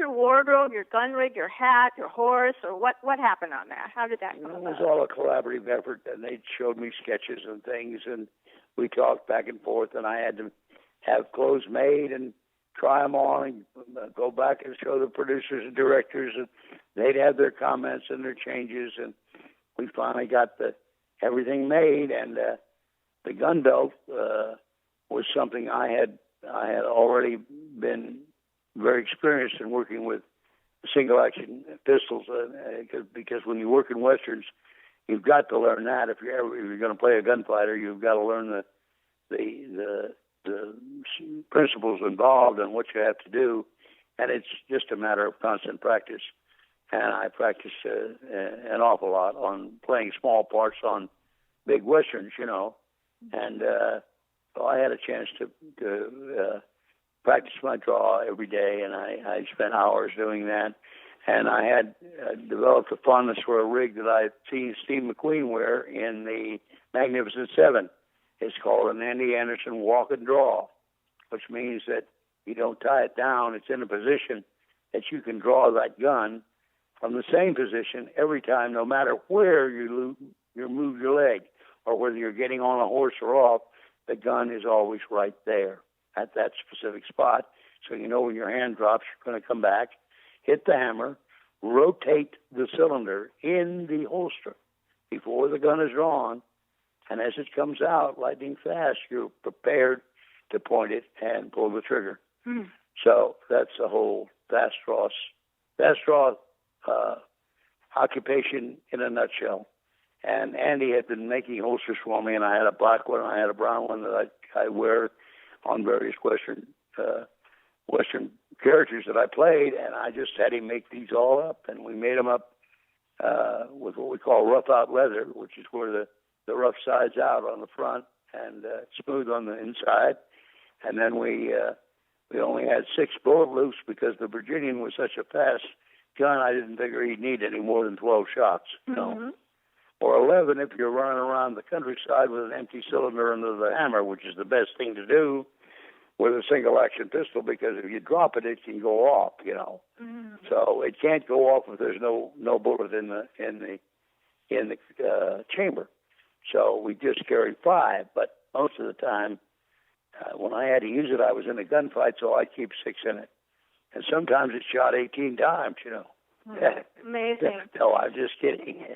your wardrobe, your gun rig, your hat, your horse, or what happened on that? How did that come about? It was all a collaborative effort, and they showed me sketches and things, and we talked back and forth, and I had to have clothes made and try them on and go back and show the producers and directors, and they'd have their comments and their changes, and we finally got everything made, and the gun belt was something I had already been very experienced in working with single action pistols, because when you work in westerns, you've got to learn that. If you're going to play a gunfighter, you've got to learn the principles involved and what you have to do, and it's just a matter of constant practice. And I practiced an awful lot on playing small parts on big westerns, and so I had a chance to practice my draw every day, and I spent hours doing that. And I had developed a fondness for a rig that I had seen Steve McQueen wear in the Magnificent Seven. It's called an Andy Anderson walk and draw, which means that you don't tie it down. It's in a position that you can draw that gun from the same position every time, no matter where you move your leg or whether you're getting on a horse or off, the gun is always right there at that specific spot. So you know when your hand drops, you're going to come back, hit the hammer, rotate the cylinder in the holster before the gun is drawn, and as it comes out lightning fast, you're prepared to point it and pull the trigger. So that's the whole fast draw occupation in a nutshell. And Andy had been making holsters for me, and I had a black one, and I had a brown one that I wear on various Western characters that I played, and I just had him make these all up, and we made them up with what we call rough out leather, which is where the rough side's out on the front and smooth on the inside. And then we only had 6 bullet loops because the Virginian was such a fast gun. I didn't figure he'd need any more than 12 shots, or 11 if you're running around the countryside with an empty cylinder under the hammer, which is the best thing to do with a single-action pistol, because if you drop it, it can go off, So it can't go off if there's no bullet in the chamber. So we just carried 5, but most of the time, when I had to use it, I was in a gunfight, so I'd keep 6 in it. And sometimes it shot 18 times, Amazing. No, I'm just kidding.